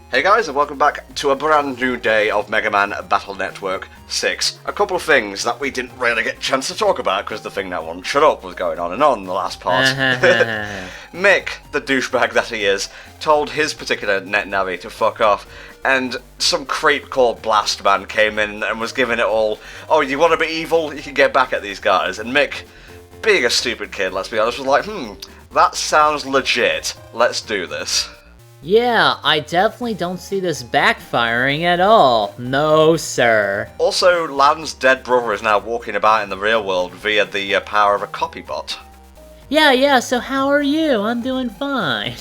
Hey guys, and welcome back to a brand new day of Mega Man Battle Network 6. A couple of things that we didn't really get a chance to talk about because the thing that won't shut up was going on and on in the last part. Mick, the douchebag that he is, told his particular NetNavi to fuck off, and some creep called BlastMan came in and was giving it all, oh, you want to be evil? You can get back at these guys. And Mick, being a stupid kid, let's be honest, was like, that sounds legit. Let's do this. Yeah, I definitely don't see this backfiring at all. No, sir. Also, Lan's dead brother is now walking about in the real world via the power of a Copybot. Yeah, so how are you? I'm doing fine.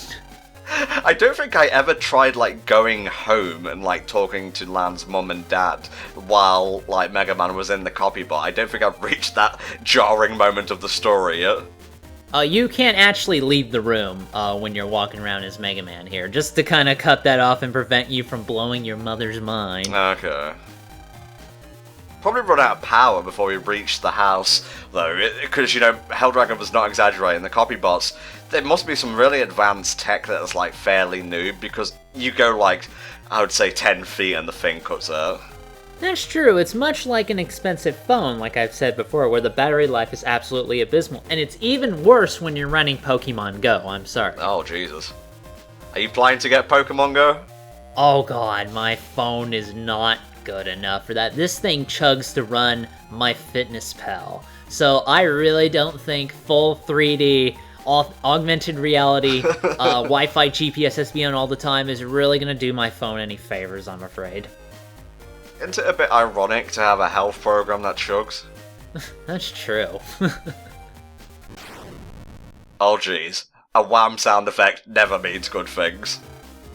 I don't think I ever tried, going home and, talking to Lan's mum and dad while, Mega Man was in the Copybot. I don't think I've reached that jarring moment of the story yet. You can't actually leave the room when you're walking around as Mega Man here, just to kind of cut that off and prevent you from blowing your mother's mind. Okay. Probably run out of power before we reach the house, though, because, Helldragon was not exaggerating. The Copybots, there must be some really advanced tech that is, fairly new, because you go, I would say 10 feet and the thing cuts out. That's true, it's much like an expensive phone, like I've said before, where the battery life is absolutely abysmal, and it's even worse when you're running Pokemon Go, I'm sorry. Oh, Jesus. Are you planning to get Pokemon Go? Oh god, my phone is not good enough for that. This thing chugs to run MyFitnessPal, so I really don't think full 3D augmented reality, Wi-Fi GPS SB on all the time is really gonna do my phone any favors, I'm afraid. Isn't it a bit ironic to have a health program that chugs? That's true. Oh jeez. A wham sound effect never means good things.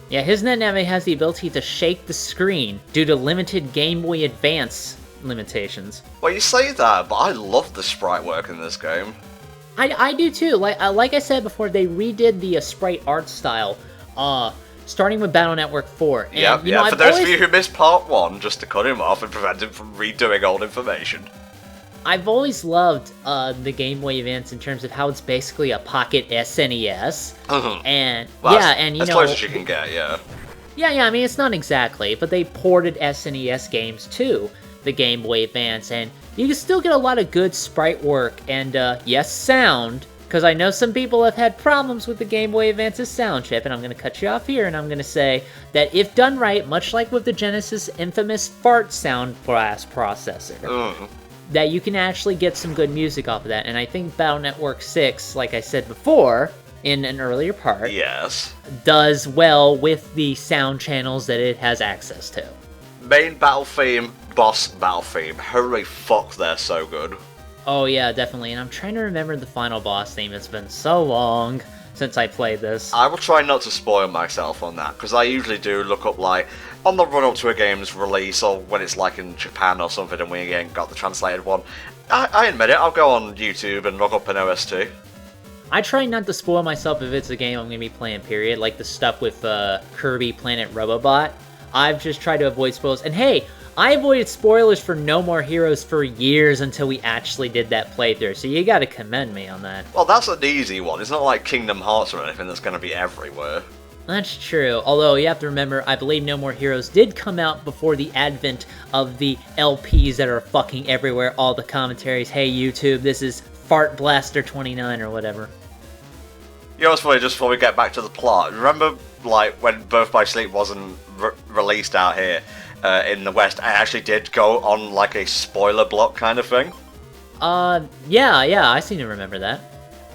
Yeah, his NetNavi has the ability to shake the screen due to limited Game Boy Advance limitations. Well, you say that, but I love the sprite work in this game. I do too. Like I said before, they redid the sprite art style, starting with Battle Network 4. And, yeah. For those of you who missed part 1, just to cut him off and prevent him from redoing old information. I've always loved the Game Boy Advance in terms of how it's basically a pocket SNES. And well, yeah, and as close as you can get, yeah. Yeah, I mean, it's not exactly, but they ported SNES games to the Game Boy Advance, and you can still get a lot of good sprite work and, yes, sound, because I know some people have had problems with the Game Boy Advance's sound chip, and I'm going to cut you off here, and I'm going to say that if done right, much like with the Genesis' infamous fart sound blast processor, that you can actually get some good music off of that, and I think Battle Network 6, like I said before, in an earlier part, yes, does well with the sound channels that it has access to. Main battle theme, boss battle theme, holy fuck, they're so good. Oh yeah, definitely, and I'm trying to remember the final boss theme. It's been so long since I played this. I will try not to spoil myself on that, because I usually do look up, on the run-up to a game's release, or when it's, in Japan or something, and we again got the translated one. I admit it, I'll go on YouTube and look up an OST. I try not to spoil myself if it's a game I'm going to be playing, period, like the stuff with Kirby Planet Robobot. I've just tried to avoid spoilers, and hey, I avoided spoilers for No More Heroes for years until we actually did that playthrough, so you gotta commend me on that. Well, that's an easy one. It's not like Kingdom Hearts or anything that's gonna be everywhere. That's true, although you have to remember, I believe No More Heroes did come out before the advent of the LPs that are fucking everywhere, all the commentaries, hey YouTube, this is Fart Blaster 29 or whatever. You know what's funny, just before we get back to the plot, remember, when Birth by Sleep wasn't released out here, in the West, I actually did go on, a spoiler block kind of thing? Yeah, I seem to remember that.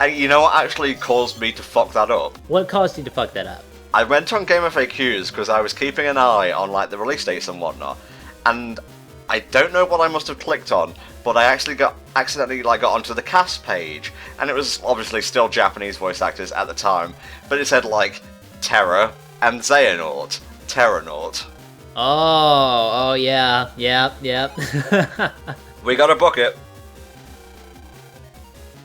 And you know what actually caused me to fuck that up? What caused you to fuck that up? I went on Game FAQs because I was keeping an eye on, the release dates and whatnot, and I don't know what I must have clicked on, but I actually accidentally got onto the cast page, and it was obviously still Japanese voice actors at the time, but it said, Terra and Xehanort. Terranaut. Oh, yeah, yep. We got a bucket.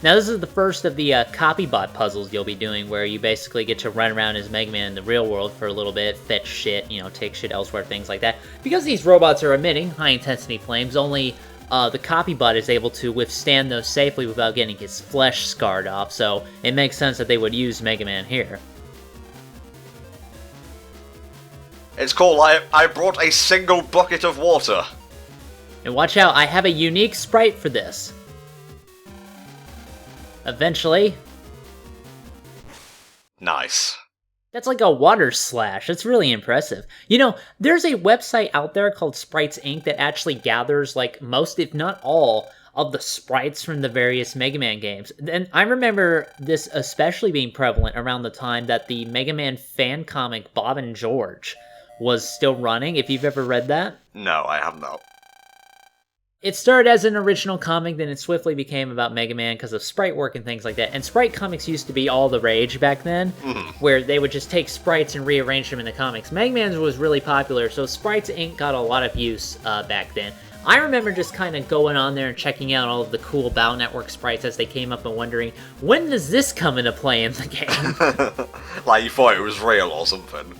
Now this is the first of the Copybot puzzles you'll be doing, where you basically get to run around as Mega Man in the real world for a little bit, fetch shit, take shit elsewhere, things like that. Because these robots are emitting high-intensity flames, only the Copybot is able to withstand those safely without getting his flesh scarred off, so it makes sense that they would use Mega Man here. It's called I brought a single bucket of water. And watch out, I have a unique sprite for this. Eventually. Nice. That's like a water slash. That's really impressive. You know, there's a website out there called Sprites Inc. that actually gathers, like, most, if not all, of the sprites from the various Mega Man games. And I remember this especially being prevalent around the time that the Mega Man fan comic Bob and George was still running, if you've ever read that. No, I have not. It started as an original comic, then it swiftly became about Mega Man because of sprite work and things like that. And sprite comics used to be all the rage back then, where they would just take sprites and rearrange them in the comics. Mega Man was really popular, so Sprites Inc. got a lot of use back then. I remember just kind of going on there and checking out all of the cool Battle Network sprites as they came up and wondering, when does this come into play in the game? Like you thought it was real or something.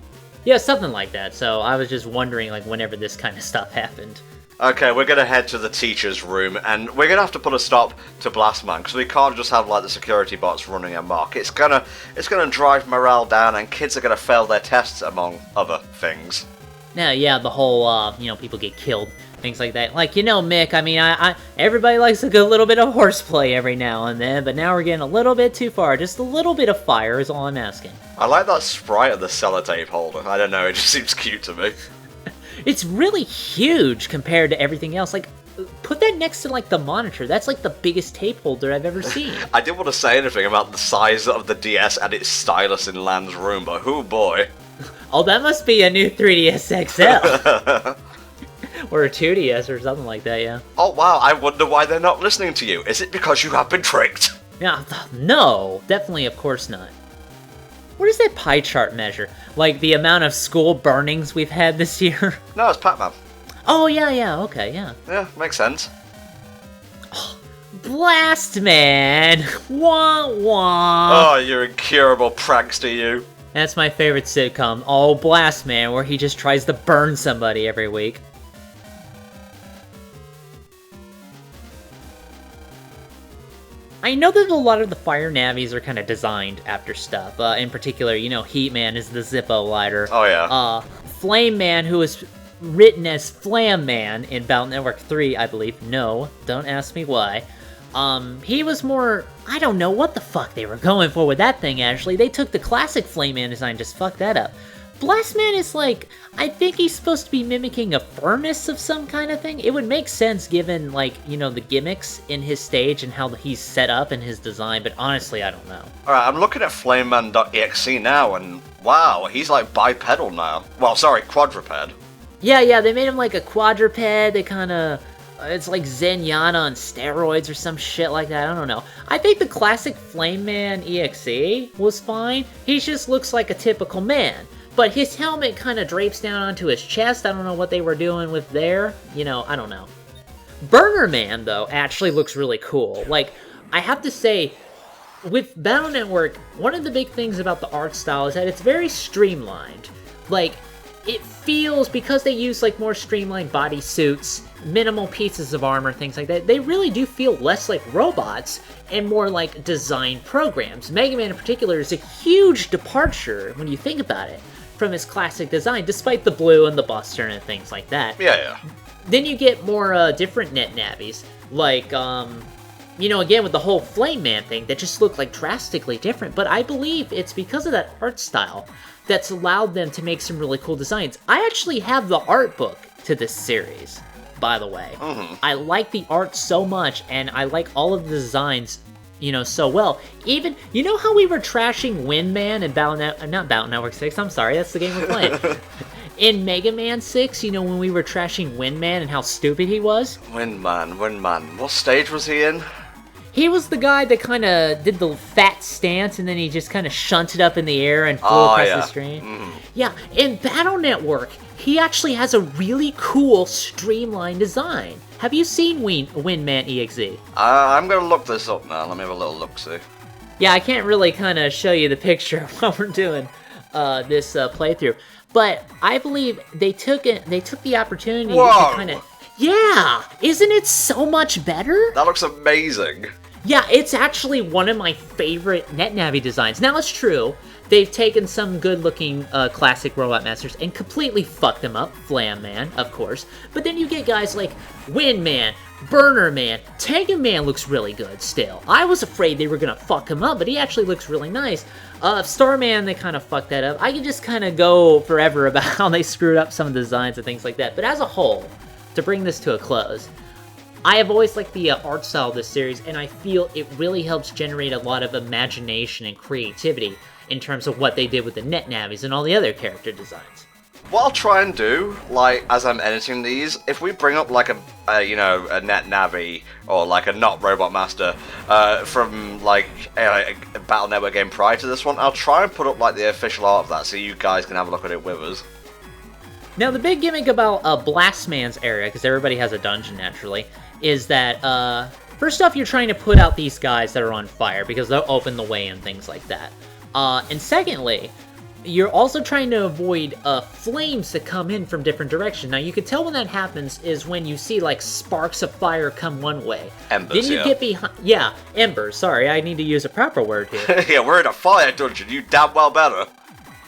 Yeah, something like that. So I was just wondering, like, whenever this kind of stuff happened. Okay, we're gonna head to the teacher's room, and we're gonna have to put a stop to BlastMan, because we can't just have, like, the security bots running amok. It's gonna drive morale down, and kids are gonna fail their tests, among other things. Yeah, the whole, people get killed, things like that. Like, Mick, I mean, everybody likes a good little bit of horseplay every now and then, but now we're getting a little bit too far. Just a little bit of fire is all I'm asking. I like that sprite of the sellotape holder. I don't know, it just seems cute to me. It's really huge compared to everything else. Like, put that next to, like, the monitor. That's, like, the biggest tape holder I've ever seen. I didn't want to say anything about the size of the DS and its stylus in Lan's room, but oh boy. Oh, that must be a new 3DS XL. Or a 2DS or something like that, yeah. Oh wow, I wonder why they're not listening to you. Is it because you have been tricked? Yeah, no, definitely, of course not. What does that pie chart measure? Like, the amount of school burnings we've had this year? No, it's Pac-Man. Oh, yeah, okay, yeah. Yeah, makes sense. Oh, BlastMan! Wah, wah! Oh, you're incurable prankster, you. That's my favorite sitcom, Oh, BlastMan, where he just tries to burn somebody every week. I know that a lot of the Fire Navis are kind of designed after stuff. In particular, Heat Man is the Zippo lighter. Oh, yeah. Flame Man, who is written as Flam Man in Battle Network 3, I believe. No, don't ask me why. He was more... I don't know what the fuck they were going for with that thing, actually. They took the classic Flame Man design and just fucked that up. BlastMan is like, I think he's supposed to be mimicking a furnace of some kind of thing. It would make sense given, like, the gimmicks in his stage and how he's set up in his design, but honestly, I don't know. Alright, I'm looking at flameman.exe now, and wow, he's like bipedal now. Well, sorry, quadruped. Yeah, they made him like a quadruped. They kind of... It's like Zenyatta on steroids or some shit like that. I don't know. I think the classic Flame Man EXE was fine. He just looks like a typical man. But his helmet kind of drapes down onto his chest. I don't know what they were doing with there. I don't know. Burner Man, though, actually looks really cool. Like, I have to say, with Battle Network, one of the big things about the art style is that it's very streamlined. Like, it feels, because they use, like, more streamlined body suits, minimal pieces of armor, things like that, they really do feel less like robots and more like design programs. Mega Man in particular is a huge departure, when you think about it, from his classic design, despite the blue and the buster and things like that. Yeah. Then you get more different NetNavis, like, again, with the whole Flame Man thing, that just look like drastically different, but I believe it's because of that art style that's allowed them to make some really cool designs. I actually have the art book to this series, by the way. I like the art so much, and I like all of the designs, so well. Even, how we were trashing Windman and not Battle Network 6, I'm sorry, that's the game we're playing. In Mega Man 6, when we were trashing Windman and how stupid he was? Windman. What stage was he in? He was the guy that kind of did the fat stance, and then he just kind of shunted up in the air and flew across the screen. Yeah, in Battle Network, he actually has a really cool streamlined design. Have you seen Windman EXE? I'm gonna look this up now. Let me have a little look-see. Yeah, I can't really kind of show you the picture while we're doing this playthrough, but I believe they took the opportunity to kind of... Yeah! Isn't it so much better? That looks amazing. Yeah, it's actually one of my favorite NetNavi designs. Now, it's true they've taken some good-looking classic Robot Masters and completely fucked them up. Flam Man, of course. But then you get guys like Wind Man, Burner Man, Tankin Man looks really good still. I was afraid they were gonna fuck him up, but he actually looks really nice. Starman, they kind of fucked that up. I could just kind of go forever about how they screwed up some of the designs and things like that. But as a whole, to bring this to a close, I have always liked the art style of this series, and I feel it really helps generate a lot of imagination and creativity in terms of what they did with the NetNavis and all the other character designs. What I'll try and do, like, as I'm editing these, if we bring up, like, a NetNavi, or, like, a not Robot Master, from, like, a Battle Network game prior to this one, I'll try and put up, like, the official art of that, so you guys can have a look at it with us. Now, the big gimmick about BlastMan's area, because everybody has a dungeon, naturally, is that, first off, you're trying to put out these guys that are on fire, because they'll open the way and things like that. And secondly, you're also trying to avoid flames that come in from different directions. Now, you can tell when that happens is when you see, like, sparks of fire come one way. Embers, Then you get behind... Yeah, embers. Sorry, I need to use a proper word here. Yeah, we're in a fire dungeon. You damn well better.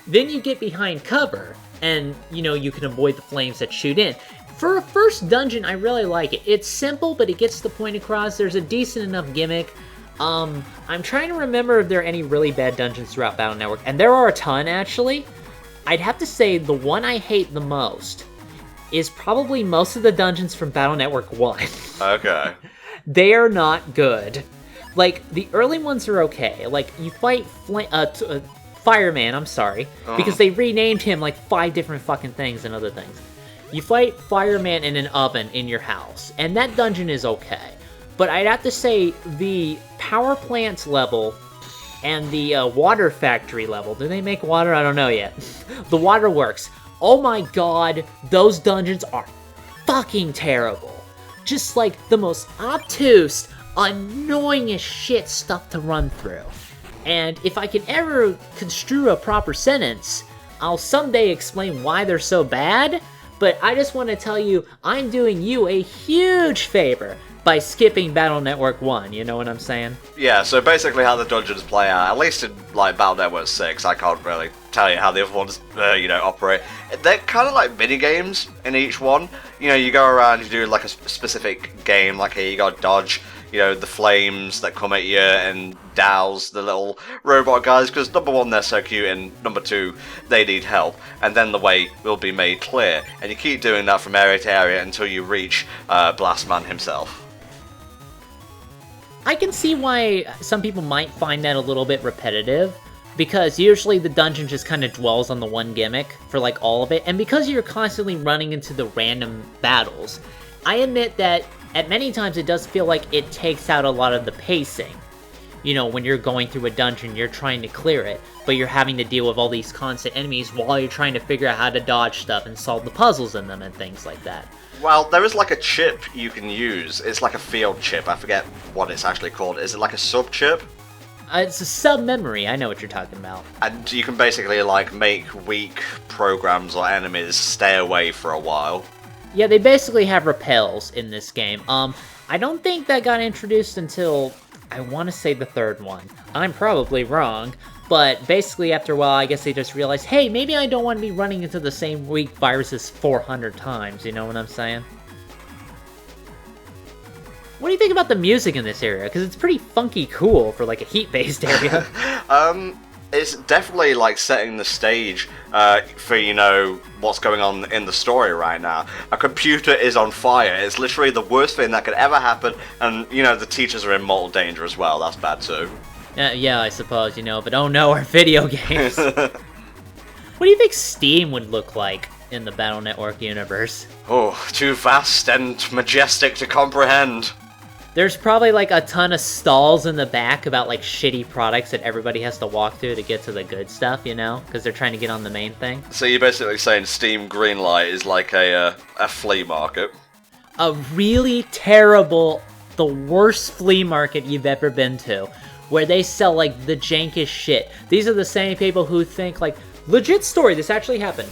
Then you get behind cover, and, you can avoid the flames that shoot in. For a first dungeon, I really like it. It's simple, but it gets the point across. There's a decent enough gimmick. I'm trying to remember if there are any really bad dungeons throughout Battle Network, and there are a ton, actually. I'd have to say the one I hate the most is probably most of the dungeons from Battle Network 1. Okay. They are not good. Like, the early ones are okay. Like, you fight Fireman, I'm sorry, because they renamed him like 5 different fucking things and other things. You fight Fireman in an oven in your house, and that dungeon is okay. But I'd have to say the power plants level and the water factory level, do they make water? I don't know yet. The waterworks, oh my god, those dungeons are fucking terrible. Just like the most obtuse, annoying as shit stuff to run through. And if I can ever construe a proper sentence, I'll someday explain why they're so bad, but I just want to tell you, I'm doing you a huge favor by skipping Battle Network 1, you know what I'm saying? Yeah, so basically how the dungeons play out, at least in, like, Battle Network 6, I can't really tell you how the other ones, operate. They're kind of like mini-games in each one. You go around, you do, like, a specific game, like here you got dodge, the flames that come at you and douse the little robot guys, because number one, they're so cute, and number two, they need help, and then the way will be made clear. And you keep doing that from area to area until you reach BlastMan himself. I can see why some people might find that a little bit repetitive, because usually the dungeon just kind of dwells on the one gimmick for like all of it, and because you're constantly running into the random battles, I admit that at many times it does feel like it takes out a lot of the pacing. When you're going through a dungeon, you're trying to clear it, but you're having to deal with all these constant enemies while you're trying to figure out how to dodge stuff and solve the puzzles in them and things like that. Well, there is like a chip you can use. It's like a field chip. I forget what it's actually called. Is it like a sub chip? It's a sub-memory. I know what you're talking about. And you can basically like make weak programs or enemies stay away for a while. Yeah, they basically have repels in this game. I don't think that got introduced until, I want to say, the third one. I'm probably wrong, but basically after a while, I guess they just realized, hey, maybe I don't want to be running into the same weak viruses 400 times, you know what I'm saying? What do you think about the music in this area? Because it's pretty funky cool for like a heat-based area. It's definitely like setting the stage for, what's going on in the story right now. A computer is on fire. It's literally the worst thing that could ever happen, and, the teachers are in mortal danger as well. That's bad too. Yeah, I suppose, but oh no, our video games. What do you think Steam would look like in the Battle Network universe? Oh, too vast and majestic to comprehend. There's probably like a ton of stalls in the back about like shitty products that everybody has to walk through to get to the good stuff, because they're trying to get on the main thing. So you're basically saying Steam Greenlight is like a flea market? A really terrible, the worst flea market you've ever been to, where they sell like the jankest shit. These are the same people who think like, legit story, this actually happened.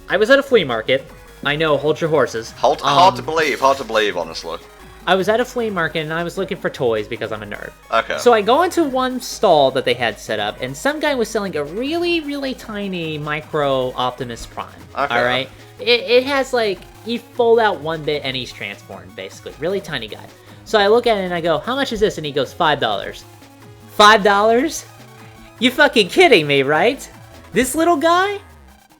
I was at a flea market. I know, hold your horses. Hard to believe, honestly. I was at a flea market and I was looking for toys because I'm a nerd. Okay. So I go into one stall that they had set up, and some guy was selling a really, really tiny micro Optimus Prime. Okay. All right? It has, like, you fold out one bit and he's transformed, basically. Really tiny guy. So I look at it and I go, how much is this? And he goes, $5. $5? You fucking kidding me, right? This little guy?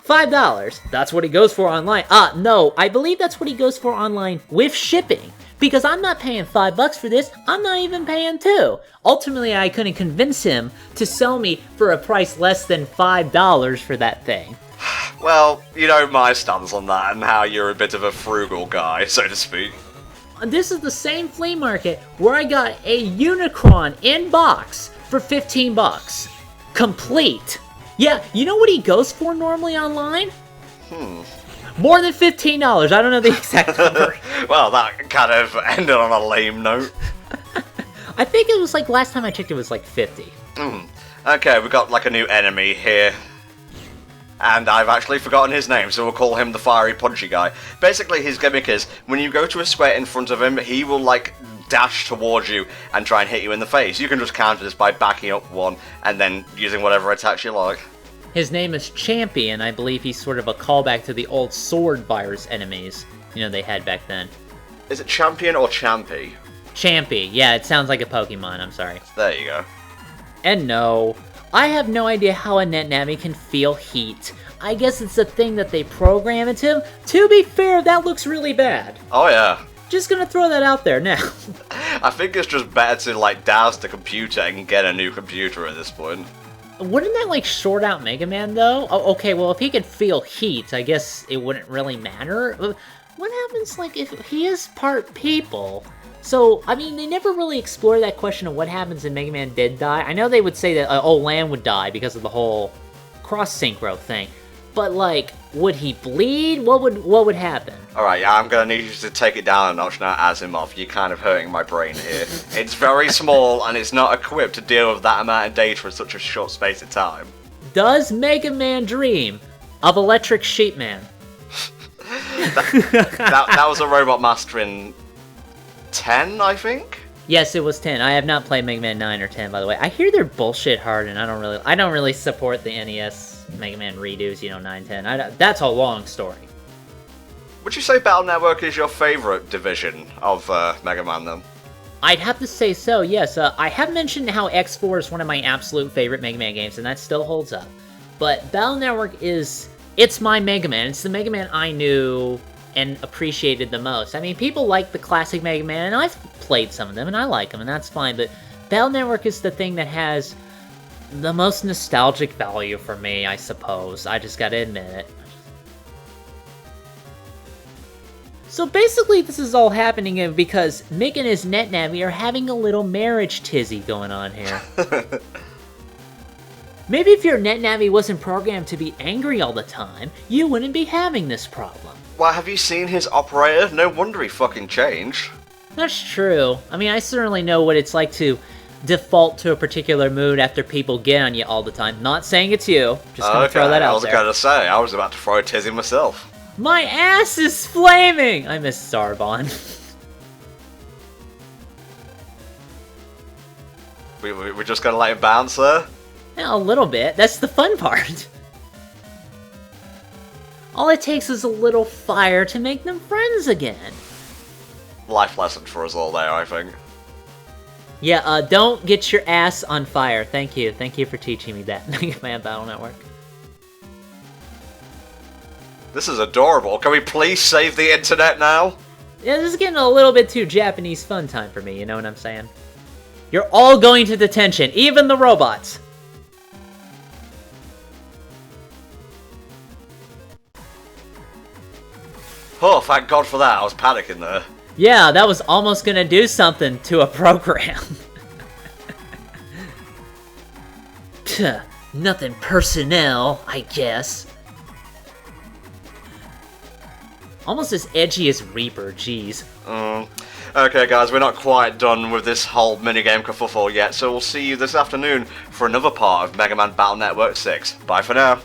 $5. That's what he goes for online. No, I believe that's what he goes for online with shipping. Because I'm not paying $5 for this, I'm not even paying $2. Ultimately, I couldn't convince him to sell me for a price less than $5 for that thing. Well, you know my stance on that and how you're a bit of a frugal guy, so to speak. This is the same flea market where I got a Unicron in box for $15. Complete. Yeah, you know what he goes for normally online? More than $15. I don't know the exact number. Well, that kind of ended on a lame note. I think it was like, last time I checked, it was like 50. Okay, we got like a new enemy here. And I've actually forgotten his name, so we'll call him the fiery punchy guy. Basically, his gimmick is, when you go to a square in front of him, he will like dash towards you and try and hit you in the face. You can just counter this by backing up one and then using whatever attacks you like. His name is Champion. I believe he's sort of a callback to the old sword virus enemies, they had back then. Is it Champion or Champy? Champy. Yeah, it sounds like a Pokemon, I'm sorry. There you go. And no, I have no idea how a NetNavi can feel heat. I guess it's a thing that they program into him. To be fair, that looks really bad. Oh yeah. Just gonna throw that out there now. I think it's just better to like douse the computer and get a new computer at this point. Wouldn't that, like, short out Mega Man, though? Oh, okay, well, if he could feel heat, I guess it wouldn't really matter. What happens, like, if he is part people? So, I mean, they never really explore that question of what happens if Mega Man did die. I know they would say that, Lan would die because of the whole cross-synchro thing. But, like, would he bleed? What would happen? Alright, yeah, I'm gonna need you to take it down a notch now, Asimov. You're kind of hurting my brain here. It's very small, and it's not equipped to deal with that amount of data in such a short space of time. Does Mega Man dream of Electric Sheep Man? that was a Robot Master in 10, I think? Yes, it was 10. I have not played Mega Man 9 or 10, by the way. I hear they're bullshit hard, and I don't really support the NES Mega Man redos, 9, 10. That's a long story. Would you say Battle Network is your favorite division of Mega Man, then? I'd have to say so, yes. I have mentioned how X4 is one of my absolute favorite Mega Man games, and that still holds up. But Battle Network it's my Mega Man. It's the Mega Man I knew and appreciated the most. I mean, people like the classic Mega Man, and I've played some of them, and I like them, and that's fine, but Battle Network is the thing that has the most nostalgic value for me, I suppose. I just gotta admit it. So basically, this is all happening because Mick and his NetNavi are having a little marriage tizzy going on here. Maybe if your NetNavi wasn't programmed to be angry all the time, you wouldn't be having this problem. Well, have you seen his operator? No wonder he fucking changed. That's true. I mean, I certainly know what it's like to default to a particular mood after people get on you all the time. Not saying it's you. Just gonna throw that out there. I was gonna say, I was about to throw a tizzy myself. My ass is flaming! I miss Zarbon. We're just gonna let him bounce there? Yeah, a little bit. That's the fun part. All it takes is a little fire to make them friends again. Life lesson for us all there, I think. Yeah, don't get your ass on fire. Thank you. Thank you for teaching me that, Mega Man Battle Network. This is adorable. Can we please save the internet now? Yeah, this is getting a little bit too Japanese fun time for me, you know what I'm saying? You're all going to detention, even the robots. Oh, thank God for that. I was panicking there. Yeah, that was almost gonna do something to a program. Tuh, nothing personnel, I guess. Almost as edgy as Reaper, jeez. Okay guys, we're not quite done with this whole minigame kerfuffle yet, so we'll see you this afternoon for another part of Mega Man Battle Network 6. Bye for now.